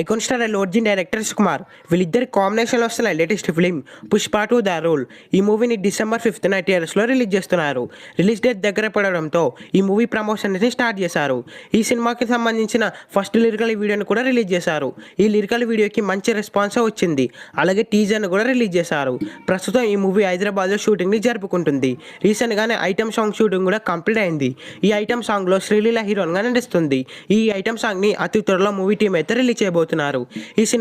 Icon star Allu Arjun director Sukumar వీళ్ళిద్దరి కాంబినేషన్లో వస్తున్న latest film Pushpa 2 the rule. ఈ మూవీని December 5th థియేటర్స్లో రిలీజ్ చేస్తున్నారు. రిలీజ్ డేట్ దగ్గర పడడంతో ఈ మూవీ ప్రమోషన్ని స్టార్ట్ చేశారు. ఈ సినిమాకి సంబంధించిన ఫస్ట్ లిరికల్ వీడియోని కూడా రిలీజ్ చేశారు. ఈ లిరికల్ వీడియోకి మంచి రెస్పాన్స్ వచ్చింది. అలాగే టీజర్ను కూడా రిలీజ్ చేశారు. ప్రస్తుతం ఈ మూవీ హైదరాబాద్లో షూటింగ్ని జరుపుకుంటుంది. రీసెంట్గానే ఐటమ్ సాంగ్ షూటింగ్ కూడా కంప్లీట్ అయింది. ఈ ఐటమ్ సాంగ్లో శ్రీలీల హీరోయిన్గా నటిస్తుంది. ఈ ఐటమ్ సాంగ్ని అతి త్వరలో మూవీ టీం అయితే రిలీజ్ చేయబోతున్నారు. ఈ